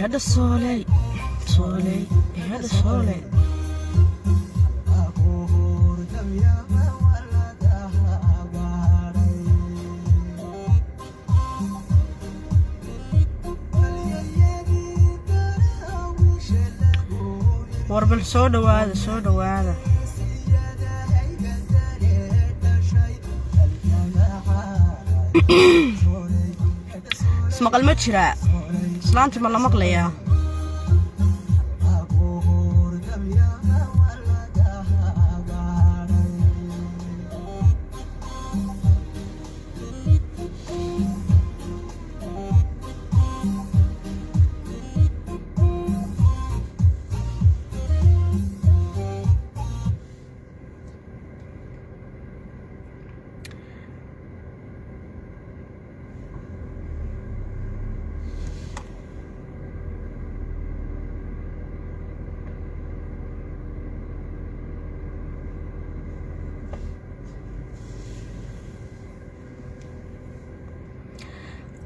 هذا صولي هذا صولي وربل سودا وهذا اسمع قلمة شراء سلامتي مالا مقلية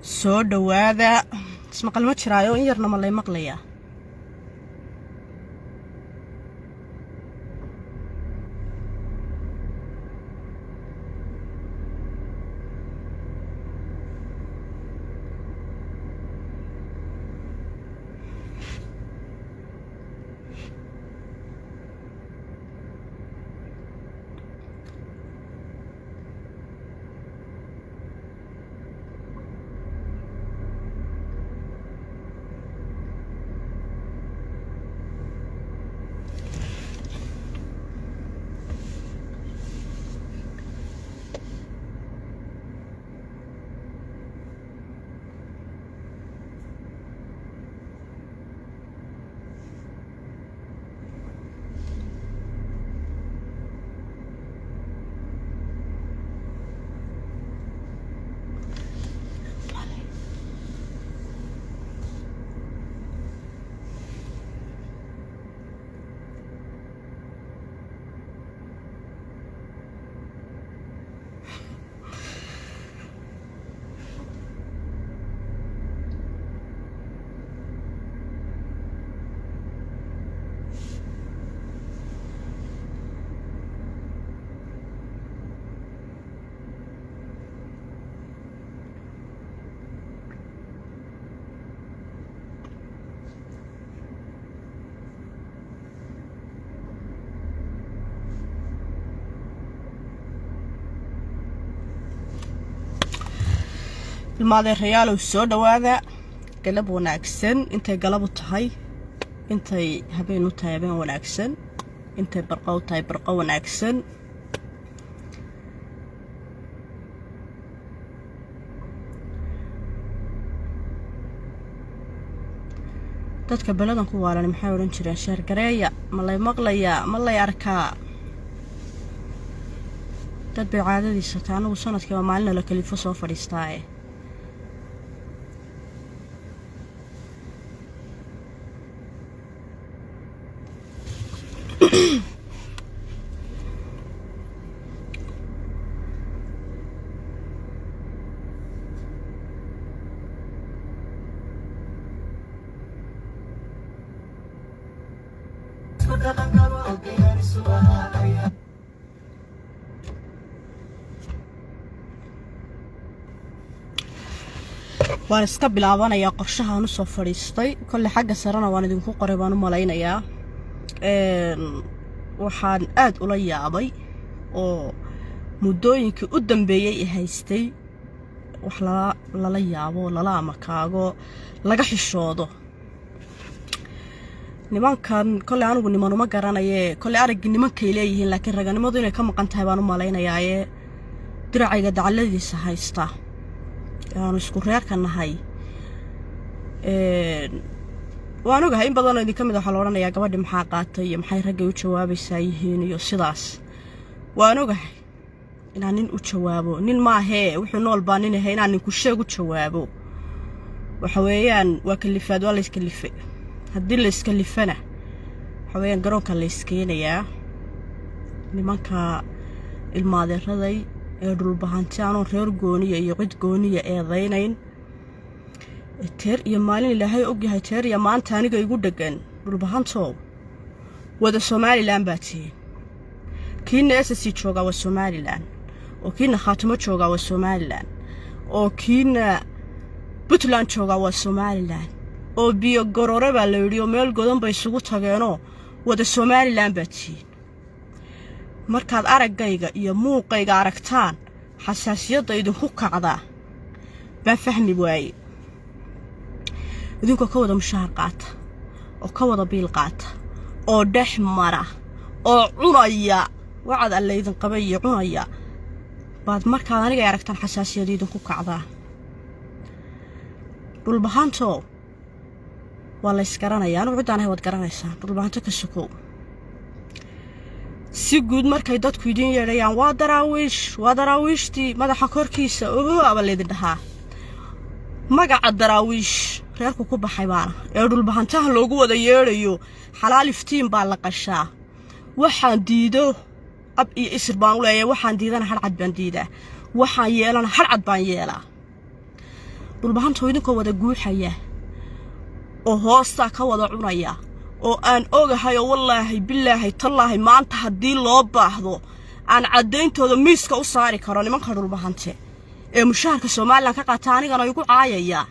سودا وهذا اسمع قلمة شراء يرنا مالا مقلية الماضي الريال والسودا وهذا قلب وناكسن انتي قلبو تهي انتي هبينو تهي هبين وناكسن انتي برقو تهي برقو وناكسن dadka baladan ku waalan maxay oran jireen sheer gareeya malay maqlaya malay arkaa dad bay caadadiisa taanu sanadkii waa maalin la kalifo soo fadhiistaaye waan iska bilaabanayaa qorshahan u soo fadhiistay kulli xagga sarana waan idinku qoray baan u malaynayaa waxaan aad ula yaabay oo muddooyinkii u dambeeyay haystay wax lala yaabo lala amakaago laga xishoodo nimankan kulli anigu niman uma garanaye kulli arag nimankay leeyihiin laakiin raganimadu inay ka maqan tahay baan u malaynayaa diracayga dacaladiisa haysta aan isku reerka nahay waan ogahay in badan oo idin kamid waxa la oranayaa gabadhi maxaa qaatay iyo maxay ragay u jawaabaysaa yihiin iyo sidaas waan ogahay inaan nin u jawaabo nin ma ahe wuxuu nool baan nin ahay inaan ninku sheeg u jawaabo waxa weeyaan waa kalifaad waa la iska lifay haddii la iska lifana waxa weeyaan garoonka la iskeenayaa nimanka ilmaadeeraday ee dhulbahanti aanoo reer gooniya iyo cid gooniya eedaynayn teer iyo maalin ilaahay og yahay teer iyo maanta aniga igu dhagan dhulbahantow wada Somaliland baatiin kiina SSC jooga waa Somaliland oo kiina Khaatimo jooga waa Somaliland oo kiina Puntland jooga waa Somaliland oo biyo gorore baa la yiri oo meel godan bay isugu tageenoo wada Somaliland baatiin markaad araggayga iyo muuqayga aragtaan xasaasiyadda idinku kacda baa fahmi waaye idinku ka wada mushaar qaata oo ka wada biil qaata oo dhex mara oo cunaya wacad alla idin qabay cunaya baad markaad aniga aragtaan xasaasiyadda idinku kacda dhulbahanto waa la isgaranayaa anigu cidaan ahay wad garanaysaa dhulbahanto ka sokow si guud markay dadku idin yeedhayaan waa daraawiishtii madaxa korkiisa oo abaleed dhahaa magaca daraawiish reerku ku baxay baana ee dhulbahantaha loogu wada yeedhayo xalaal iftiin baa la qashaa waxaan diido ab iyo isir baan u leeyahay waxaan diidana hal cad baan diidaa waxaan yeelana hal cad baan yeelaa dhulbahantu idinkoo wada guuxaya oo hoosta ka wada cunaya oo aan ogahay wallaahi billaahi tallaahi maanta hadii loo baahdo aan cadeyntooda miiska u saari karo nimanka dhulbahante ee mushaharka Soomaaliland ka qaata anigana igu caayaya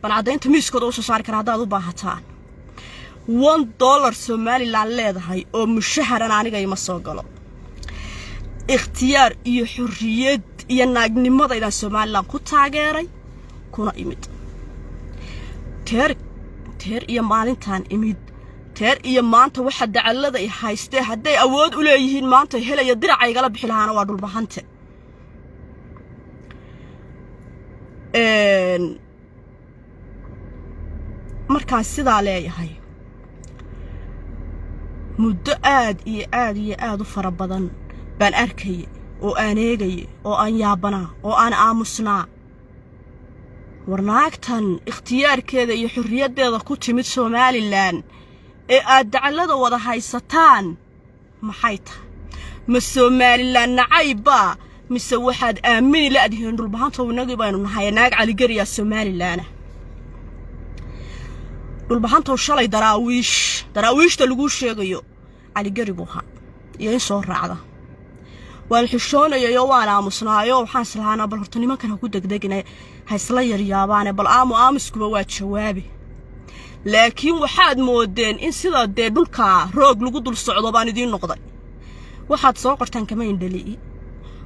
ban cadeynta miiskooda u soo saari kara hadaad u baahataan $1 Somaliland leedahay oo mushaharan aniga ima soo galo ikhtiyaar iyo xurriyad iyo naagnimada ila Somaliland ku taageeray kuna imid teer iyo maalintan imid teer iyo maanta waxa dacalada ay haystay haday awood u leeyihiin maanta helaya diracayga la bixi lahaana waa dhulbahante markaan sidaa leeyahay muddo aad u fara badan baan arkay oo aan eegay oo aan yaabanaa oo aan aamusnaa warnaagtan ikhtiyaarkeeda iyo xurriyadeeda ku timid Somaliland ee aad dacalada wada haysataan maxay tahay ma Somaliland nacayba mise waxaad aamini la adhiin dhulbahanta wanaagii baynu nahay naag cali gariya Somaliland dhulbahanta shalay daraawiishta lagu sheegayo cali gari buha iyo soo raacda waan xishoonayo waan aamusnaayo waxaan islaana bal horta nimankan ku degdegnay haysla yaryaabaan bal aamuskuba waa jawaabi laakiin waxaad moodeen in sida de dhulka roog lagu dul socdo baan idin noqday waxaad soo qortaan kama indhali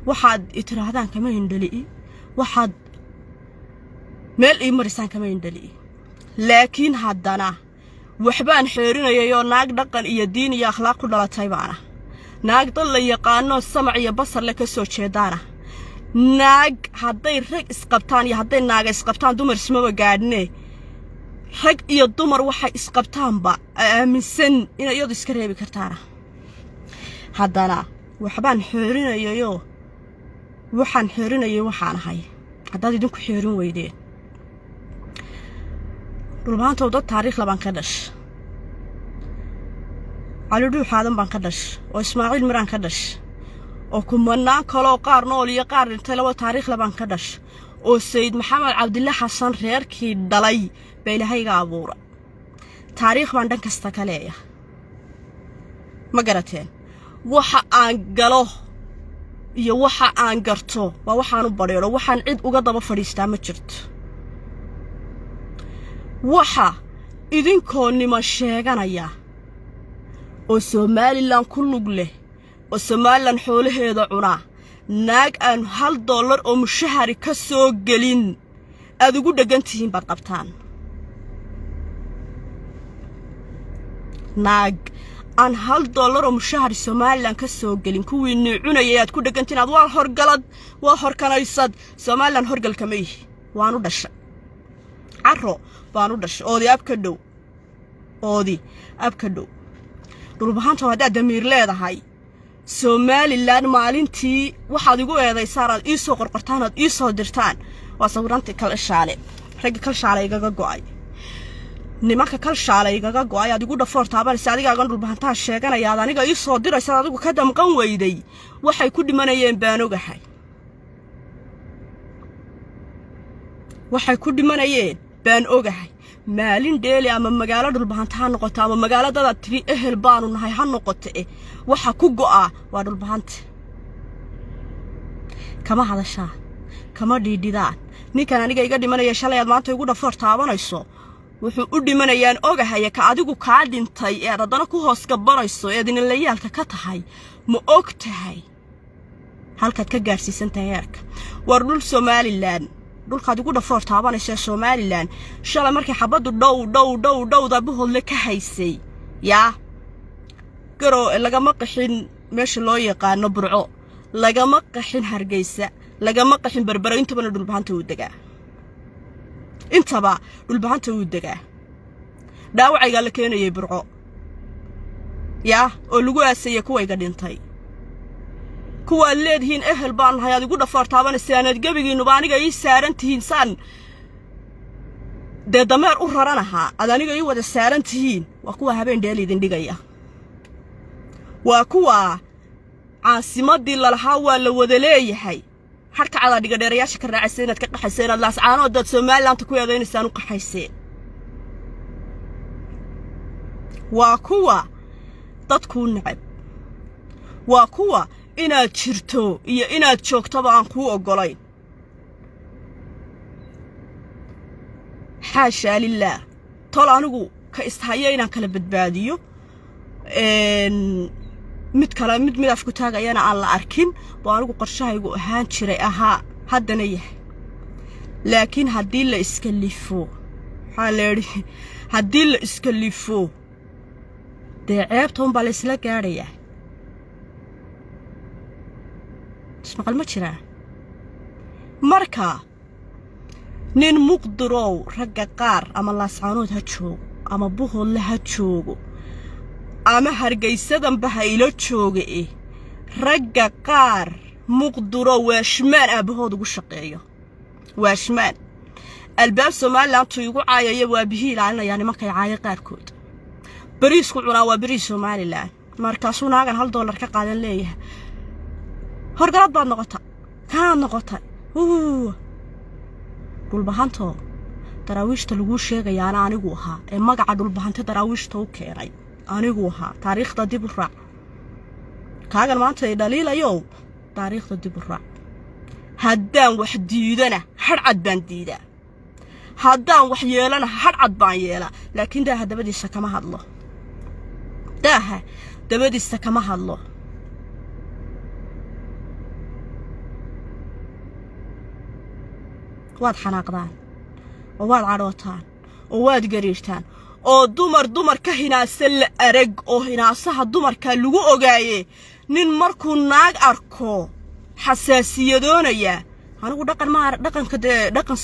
waxaad itiraahdaan kama indhali waxaad meel ii marisaan kama indhali laakiin haddana waxbaan xeerinayo naag dhaqan iyo diin iyo akhlaaq ku dhalatay baana naag dad la yaqaano samac iyo basar la ka soo jeedaana naag haday rag isqabtaan iyo haday naaga isqabtaan dumar ismaba gaadhne rag iyo dumar waxay isqabtaanba aaminsan inay iyadu iska reebi kartaan haddana waxbaan xeerinayo waxaan ahay haddaad idinku xeerin weydeen dhulbaanta dad taariikh laban ka dhash cali dhuuxaadan baan ka dhash oo Ismaaciil Miraan ka dhash oo kumanaan kale oo qaar nool iyo qaar dhintay laba taariikh laban ka dhash oo Sayid Maxamed Cabdilla Xasan reerkii dhalay bay Ilaahayga abuura taariikh baan dhan kasta ka leeyahay ma garateen waxa aan galo iyo waxa aan garto waa waxaan u bareero waxaan cid uga daba fadhiistaa ma jirto waxa idinkoo nima sheeganaya oo Somaliland ku lug leh oo Somaliland xoolaheeda cuna naag aan $1 oo mushahari ka soo gelin aad ugu dhagantihiin baad qabtaan naag aan $1 oo mushahari Somaliland ka soo gelin kuwii cunayay aad ku dhagantiin aad waa horgalad waa horkanaysad Somaliland horgalka ma yihi waanu dhashay caro baanu dhashay oodi abka dhow dhulbahanta wada damiir leedahay Somaliland maalintii waxaad igu eedaysaan aad ii soo qorqortaan aad ii soo dirtaan waa sawiranta kala shaale rag kala shaale igaga go'ay nimanka kala shaale igaga go'ay aad igu dhafoortaabaan si adigaagan dhulbahantaa sheeganaya aniga ii soo diraysa adigu ka damqan weyday waxay ku dhimanayeen baan ogahay waxay ku dhimanayeen baan ogahay maalin dheeli ama magaalo dhulbahanta ha noqoto ama magaaladada tiri ehel baanu nahay ha noqoto waxa ku go'a waa dhulbahanta kama hadashaa kama dhiidhidaan ninkan aniga iga dhimanaya shalay aad maanta igu dhafoor taabanayso wuxuu u dhimanayaan ogahay ka adigu ka dhintay ee dadana ku hoos gabarayso ee dinlayaalka ka tahay ma og tahay halkaad ka gaarsiisan tahay yarka war dhul Somaliland dhulkaad igu dhafoor taabanayso Somaliland shalay markii xabadu dhow dabahoodle ka haysay yaa garo lagama qaxin meesha loo yaqaan Burco lagama qaxin Hargeysa lagama qaxin Berbera intaba dhulbahanta u dagaa intaba dhulbahanta u dagaa dhaawacayga la keenayay Burco yaa oo lagu aasay kuwa iga dhintay kuwa leedihiin ehel baan hayad igu dhafoor taabanayso aanad gabigiinu baaniga ii saarantihiin san de dameer u raranaha adaniga ii wada saarantihiin waa kuwa habeen dheel idin dhigaya waa kuwa caasimadii lalaha waa la wada leeyahay harka cada dhiga dheerayaasha ka raacaysa inaad ka qaxayso inaad laascaano dad Somaliland ku yeedaynaysan u qaxaysay waa kuwa dadku nacab waa kuwa inaad jirto iyo inaad joogto baan ku ogolayn xaasha lillah tol anigu ka istahayay inaan kala badbaadiyo mid afku taagayana aan la arkin baa anigu qorshahaygu ahaan jiray ahaa haddana yahay laakiin haddii la iska lifo haddii la iska lifo dee ceebtoon baa la isla gaadhayaa ismaqal ma jiraa marka nin muqdirow ragga qaar ama laascaanood ha joogo ama buhoodle ha joogo ama Hargeysadan baha ilo jooga ragga qaar muqdiro waashmaan abahood ugu shaqeeyo waashmaan albaab Somaliland igu caayay waa bihii ilaalinaya nimankay caayay qaarkood bariis ku cunaa waa bariis Somaliland markaasuu naagan $1 ka qaadan leeyahay horgalad baad noqotay dhulbahanto daraawiishta lagu sheegayaana anigu ahaa ee magaca dhulbahanta daraawiishta u keenay anigu ahaa taariikhda dib u raac kaagan maanta ay dhaliilayo taariikhda dib u raac haddaan wax diidana hadcad baan diidaa haddaan wax yeelana hadcad baan yeelaa laakiin daaha dabadiisa kama hadlo waad xanaaqdaan oo waad cadhootaan oo waad gariirtaan oo dumar ka hinaasan la arag oo hinaasaha dumarka lagu ogaaye nin markuu naag arko xasaasiyadoonaya anigu dhaqan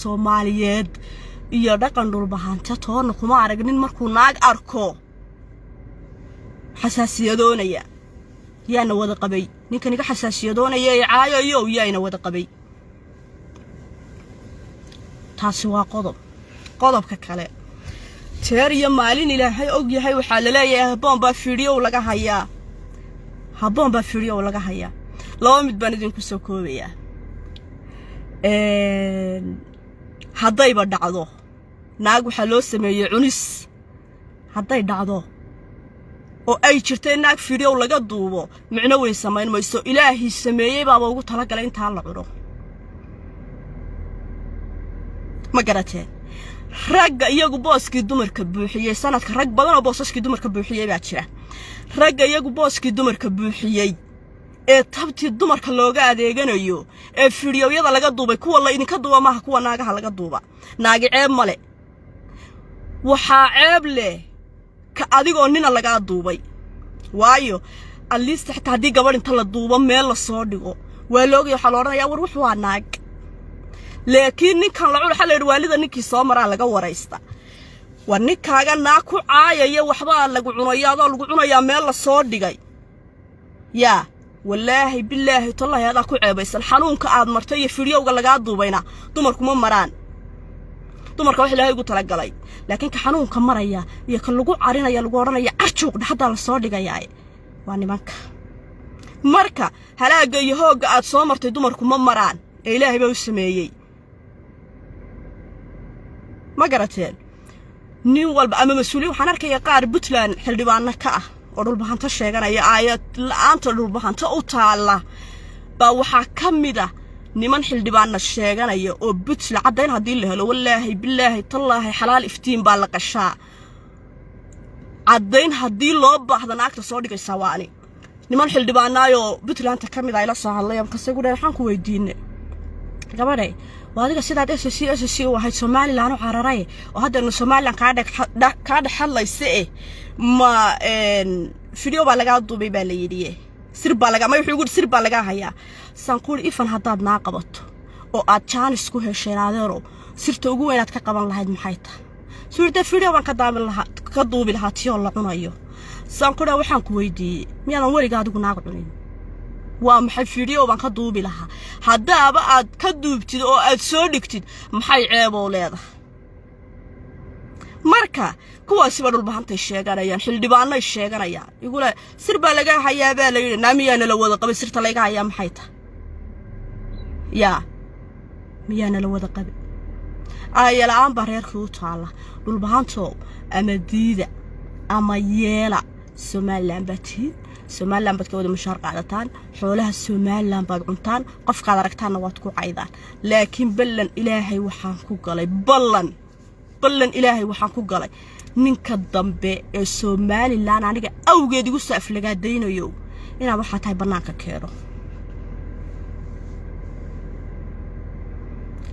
Soomaaliyeed iyo dhaqan dhulbahanta toona kuma arag nin markuu naag arko xasaasiyadoonaya yaana wada qabay ninkan iga xasaasiyadoonaya ee caayayo yaana wada qabay taasi waa qodobka kale teer iyo maalin ilaahay og yahay waxa la leeyahay bomba video laga hayaa laba mid baan idin ku soo koobaya haddayba dhacdo naag waxa loo sameeyay cunis hadday dhacdo oo ay jirtay naag video laga duubo micno weyn sameyn mayso ilaahi sameeyay baa ugu tala galay inta la cuno ma garateen ragga iyagu booskii dumarka buuxiyay sanadka rag badan oo boosaskii dumarka buuxiyay baa jira ragga iyagu booskii dumarka buuxiyay ee tabti dumarka looga adeeganayo ee fiidiyowyada laga duubay kuwa la idinka duuba maaha kuwa naagaha laga duuba naagi ceeb male waxa ceeb leh ka adigoo nina laga duubay waayo aliista xitaa hadii gabadh inta la duubo meel la soo dhigo waa looga waxa la oranayaa war wuxuu waa naag laakiin ninkan la cul xalay waalida ninkii soo maraa laga waraysta war ninkaaga naag ku caayaya waxba lagu cunayaado lagu cunayaa meel la soo dhigay yaa والله بالله والله هذا كو عيبيسن xanuunka aad martay iyo fiidiyowga laga duubayna dumarku ma maraan dumarka wax ilaahay ugu tala galay laakiin ka xanuunka maraya iyo ka lagu carinaya lagu oranaya arjuuq dhaxda la soo dhigayay waa nimanka marka halaaga iyo hooga aad soo martay dumarku ma maraan ee ilaahay baa u sameeyay ما قرأتين نين والبا مسؤولين وحنا arkaya qaar Puntland xildhibaano ka ah oo dhul bahanta sheeganaya aayad la'aanta dhul bahanta u taala ba waxa kamida niman xildhibaano sheeganaya oo Puntland cadeyn hadii la helo wallahi billahi tallahi xalaal iftiin baa la qashaa cadeyn hadii loo baahdo naagta soo dhigaysa waani niman xildhibaanayo Puntland kamida ay la soo hadlayaan kasagu waxaan ku weydiinay gabadhay waadiga sidaad SSC waxay Soomaaliland u cararay oo hadda Soomaaliland ka dhaxlaysa ma video baa laga duubay baa la yiri sir baa laga ma wuxuu sir baa laga hayaa sanqool ifan hadaad naa qabato oo aad chance ku heshay adeero sirta ugu weyn aad ka qaban lahayd maxay tahay suurta video baan ka duubi lahaa tiyo la cunayo sanqool waxaan ku weydiiyay miyaan wariga adigu naa cunin waa maxay video baan ka duubi lahaa hadaaba aad ka duubtid oo aad soo dhigtid maxay ceeb oo leedahay marka kuwaasi baa dhul bahantay sheeganayaan xildhibaano ay sheeganayaan igula sir baa laga hayaa baa la yiri naamiyana la wada qabay sirta laga hayaa maxay tahay yaa miyana la wada qabay ayala aan bareerkii u taala dhul bahanto ama diida ama yeela Somaliland batiin Somaliland bad ka wada mushaar qaadataan xoolaha Somaliland bad cuntaan qofka aragtaana waad ku caydaan laakiin ballan ilaahay waxaan ku galay ballan ilaahay waxaan ku galay ninka dambe ee Somaliland aniga awgeed igu soo aflagaadeynayo inaan waxa tahay banaanka keeno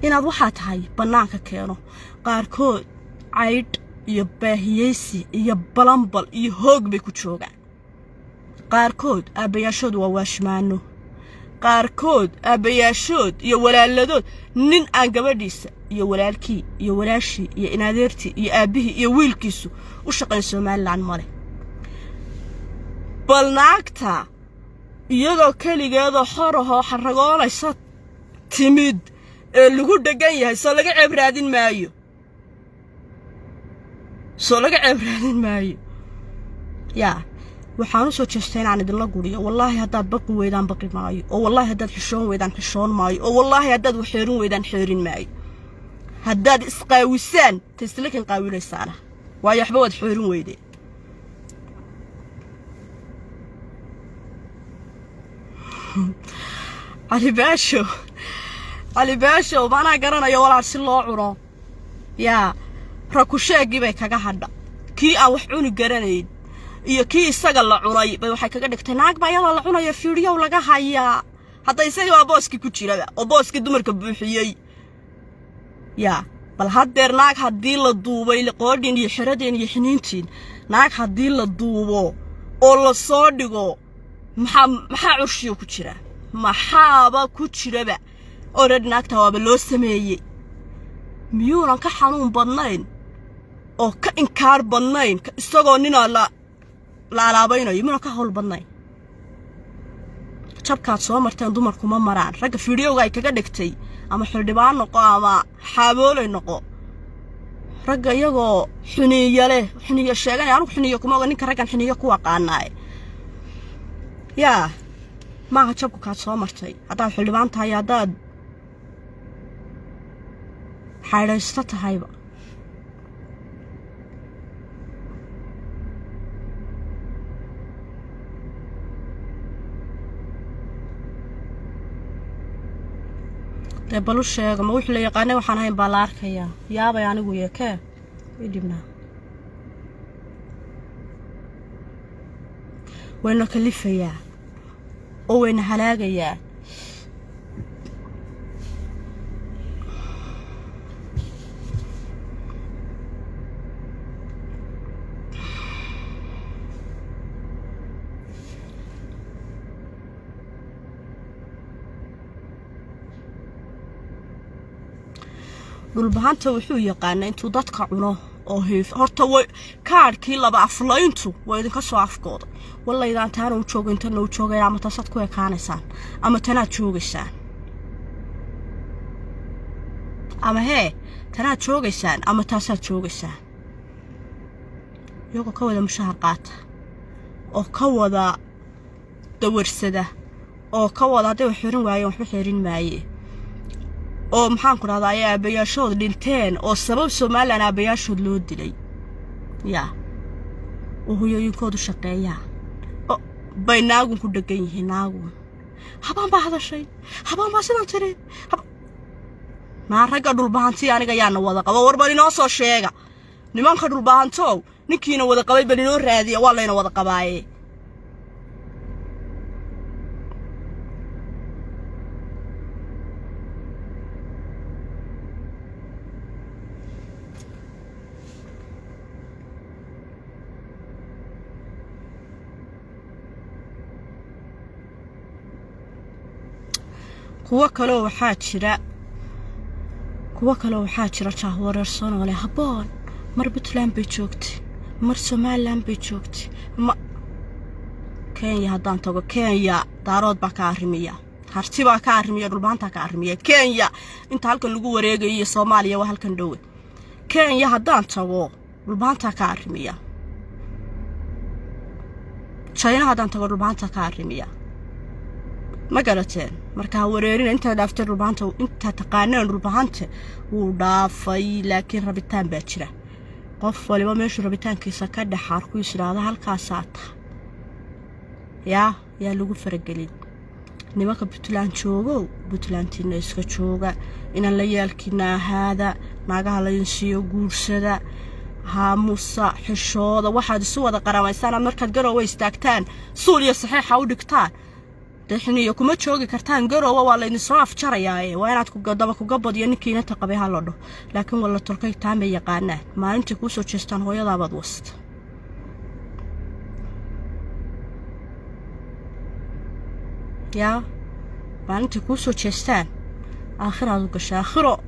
inaad waxa tahay banaanka keeno qaarkood cayd iyo baahiyeysi iyo balambal iyo hoog bay ku joogaan qaarkood aabayaashood waa waashmaano qaarkood aabayaashood iyo walaaladood nin aan gabadhiisa iyo walaalkii iyo walaashii iyo inaadeertii iyo aabihii iyo wiilkiisu u shaqeyn Somaliland male bal naagta iyadoo kaligeeda xoroho xaragoonaysa timid ee lagu dhagan yahay soo laga ceeb raadin maayo yaa waxaan soo jeestay inaan idin la guriyo wallahi hadaad baqi weydaan baqi maayo oo wallahi hadaad xishoon weydaan xishoon maayo oo wallahi hadaad waxeerin weydaan xeerin maayo hadaad isqaawisaan taslikin qaawinaysaana waayo waxba wad xeerin weydeen Ali Baasho bana garanayo walaal si loo cuno yaa rakusheegi bay kaga hadha kii aan wax cuni garanayn iyo kii isaga la cunay bay waxay kaga dhigtay naag baa iyada la cunayo fiiriyo laga hayaa hadda isaga waa booski ku jira oo booski dumarka buuxiyay yaa bal hadeer naag hadii la duubay qoodin iyo xiradeen iyo xiniintiin naag hadii la duubo oo la soo dhigo maxaa curshiyo ku jira maxaaba ku jiraba oo naagta waaba loo sameeyay miyuuna ka xanuun badnayn oo ka inkaar badnayn isagoo nina la alaabaynayo miyuuna ka hawl badnayn jabkaad soo marteen dumarku ma maraan ragga fiidiyowga ay kaga dhigtay ama xildhibaan noqo ama xaaboolay noqo ragga iyagoo xuniyo sheeganay anigu xuniyo kuma oga ninka raggan xuniyo ku aqaanaay yaa maaha jabku kaad soo martay haddaad xildhibaan tahay haddaad xaydhaysto tahayba balu sheego ma wixii la yaqaanay waxaan ahayn baa la arkayaa yaabay anigu yeekee idibna wayna kalifayaa oo wayna halaagayaa dhul bahanta wuxuu yaqaan intuu dadka cuno oo heef horta way kaarkii laba aflayntu way idin ka soo afkooda wallahi idaan taan u joogo inta noo joogay ama taasad ku ekaanaysaan ama tanaad joogaysaan ama tanaad joogaysaan ama taasaad joogaysaan iyago ka wada mushahar qaata oo ka wada dawarsada oo ka wada haday wax xirin waayeen waxba xirin maaye oo maxaan ku radaa ay aabayaashood dhinteen oo sabab Soomaaliland aabayaashood loo dilay ya oo hooyooyinkoodu shaqeeyaan oo baynaagu ku dhagan yihiin naagu habaan baa hadashay habaan baa sidan tiri ما رجع دول بهانتي أنا جاي أنا وذا قبا وربني ناصر شيء نمان خدول بهانتو نكينا وذا قبا بني نور هذه والله أنا وذا قباي هو كلو حاجة kuwa kale waxaa jira jahwareersan oo leh habboon mar Puntland bay joogtay mar Somaliland bay joogtay ma Kenya haddaan tago Kenya daarood baa ka arrimiya harti baa ka arrimiya dhulbaanta ka arrimiya Kenya inta halkan lagu wareegayo Soomaaliya waa halkan dhow Kenya haddaan tago dhulbaanta ka arrimiya China haddaan tago dhulbaanta ka arrimiya ما قالتين مركها وريرين انت دافتر ربانته انت تقانين ربانته ودافي لكن ربيتان باجره قف ولي ماشي ربيتان كيسا كده حاركو يسراده halkaasaata يا lagu faragelin nimanka Puntland joogo Puntlandina iska jooga inaan la yaalkina hada naagaha la insiyo guursada haamusa xishooda waxaad isu wada qaramaysaan markaad garow istaagtaan Suuliya saxiixa u dhigtaan دحني كم تشوقي كرتان جرو والله نصراف شريعة وينات كقدامك كقبض يعني نتا قبيها لده لكن والله تركي تعمل يقانا ما أنت كوسو تشستان هو يضع بعض وسط يا ما أنت كوسو تشستان آخر هذا كش آخره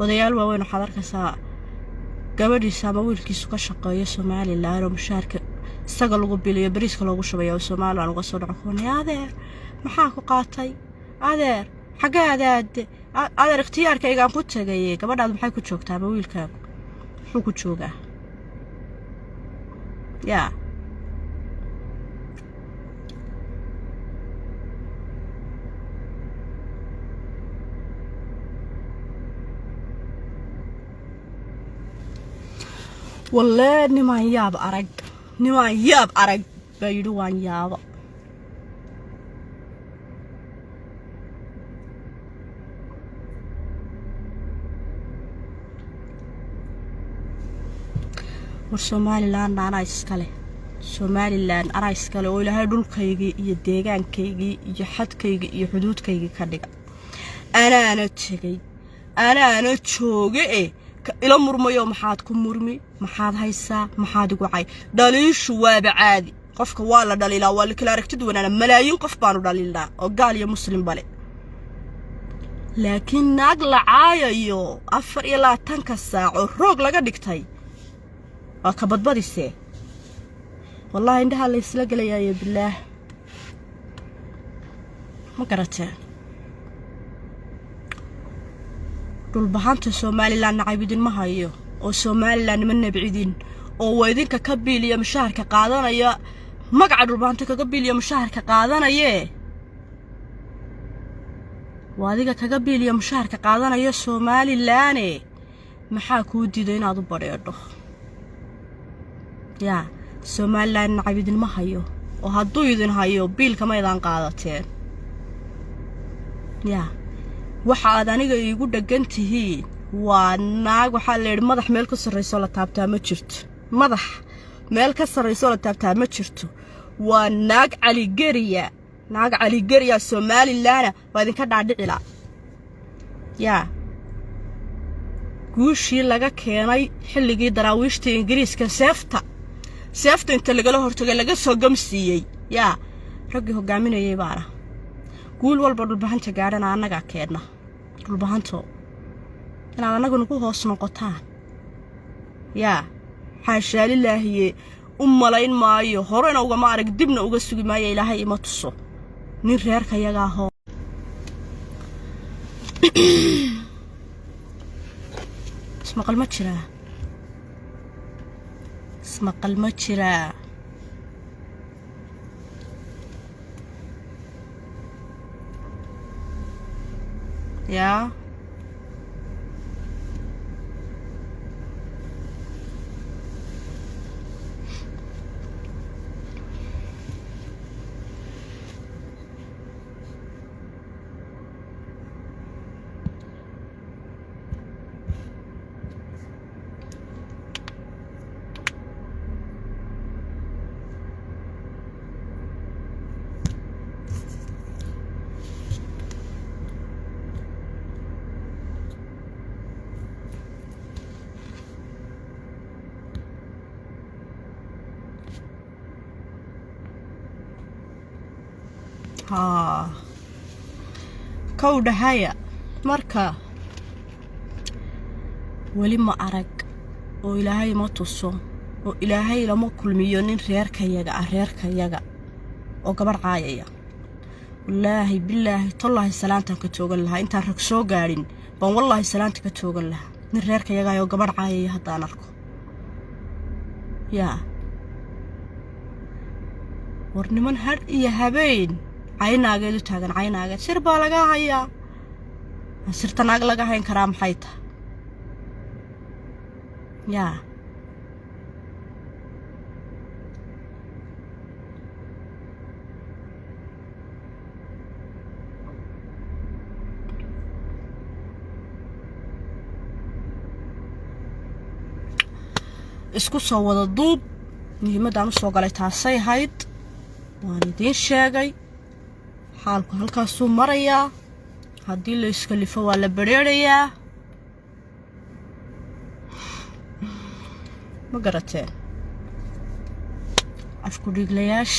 odayaal waaweyn oo xadarkasa gabadhiisa ama wiilkiisu ka shaqeeyo Somaliland oo mushaarka isaga lagu biliyo bariiska loogu shubayo Somaliland uga soo dhaco adeer maxaa ku qaatay adeer xagaadaad adeer ikhtiyaarkayga ku tagay gabadhaad maxay ku joogtaa ama wiilkaagu wuxuu ku joogaa yaa والله نما ياب أرق بيدوان ياب والسوماليلاند أنا إسكالي وإلا هاي دول كيجي يديجان كيجي يحد كيجي يحدود كيجي كدقة أنا تشوقي إلى مرميو محادكم مرمي محاد هيسا محاد قعي دليش واب عادي قفك والا دليلا والا كلا ركتدون أنا ملايين قف بانو دليلا وقال يا مسلم بالي لكن نقل عايو أفر إلا تنك الساعة الروق لقا دكتاي وكبت بادي سي والله عندها اللي يسلق لي يا بالله ما قرأتها dhulbaxanta Somaliland nacaybidin ma hayo oo Somaliland ma nabcidin oo weedinka ka biiliya mushaharka qaadanaya magaca dhulbaxanta kaga biiliya mushaharka qaadanaya waadiga kaga biiliya mushaharka qaadanaya Somaliland maxaa ku diiday inaad u bareedo ya Somaliland nacaybidin ma hayo oo hadduu idin hayo biilka ma idaan qaadateen ya waxaad aniga igu dhagantihiin waa naag waxa leeyahay madax meel ka sareyso la taabtaa ma jirto madax meel ka sareyso la taabtaa ma jirto waa naag cali gariya Somaliland waa idin ka dhaadhicila ya guushii laga keenay xilligii daraawiishta Ingiriiska seefta inta laga hortagay laga soo gamsiiyay ya ragii hogaaminayay baana guul walba dhulbaxanta gaarana anaga keenna dhulbaxanto inaad anagu nagu hoos noqotaan yaa xaasha lilaahi umalayn maayo horena uga ma arag dibna uga sugi maayo ilaahay ima tuso nin reerka yaga aho اسمقل ما جرا يا ها كودا هيا مركا ولي ما أرق وإلهي ما تصو وإلهي لما كل مليونين ريركا يجا وقبر عايا والله بالله طلع سلامتك كتوغل لها انت ركسو غارين بان والله سلامتك كتوغل لها nin reerka yaga oo gabar caayay hadaan arko yaa war niman had iyo habeen caynaageedu taagan caynaageed sir baa laga hayaa sirta naag laga hayn karaa maxay tahay yaa isku soo wada duub muhiimadaan u soo galay taasay hayd waan idin sheegay xaalku halkaas uu marayaa haddii la iska lifo waa la bareerayaa ma garateen afku dhiglayaash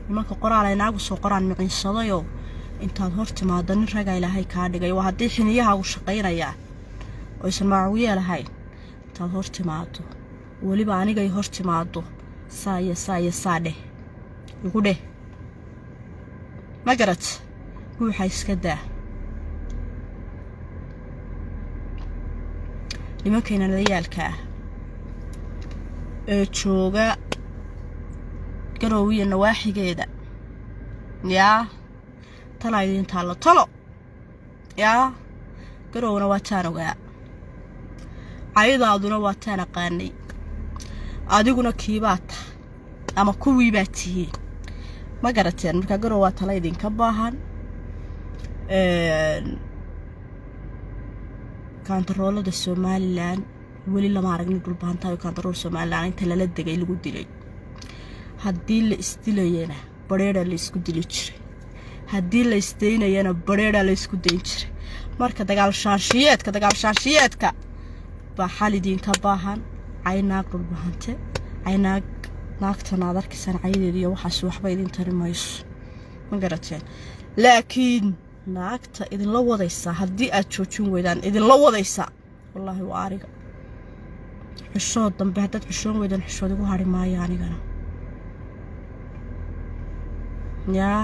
nimanka qoraal ay naagu soo qoraan micinsadayo intaad hor timaado nin raga ilaahay kaa dhigay waa haddii xiniyaha uu shaqaynayaa oo isan maawiye lahayn intaad hor timaado waliba anigay hor timaado saaya igu dheh ma garat ruuxa iska daa nimankeena layaalka ee jooga garoowiya nawaaxigeeda yaa tala idin taalo talo yaa garoowna waa taan ogaa caydaaduna waa taan aqaanay adiguna kiibaata ama kuwii baa tihiin ma garateen marka garoow waa tala idinka baahan kantaroolada Somaliland wali lama aragnin dhulbaantayo kantarool Somaliland inta la degay lagu dilay haddii la isdilayna bareera la isku dili jiray haddii la isteynayna bareera la isku deyn jiray marka dagaal shaanshiyeedka baa xal idinka baahan aynaag dhulbaante aynaag naagtan aad arkaysan caydeeda iyo waxaas waxba idin tari mayso ma garateen laakiin naagta idin la wadaysa haddii aad joojin weydaan idin la wadaysa wallahi waa ariga xishood dambe haddaad xishoon weydaan xishood igu hari maayo anigana yaa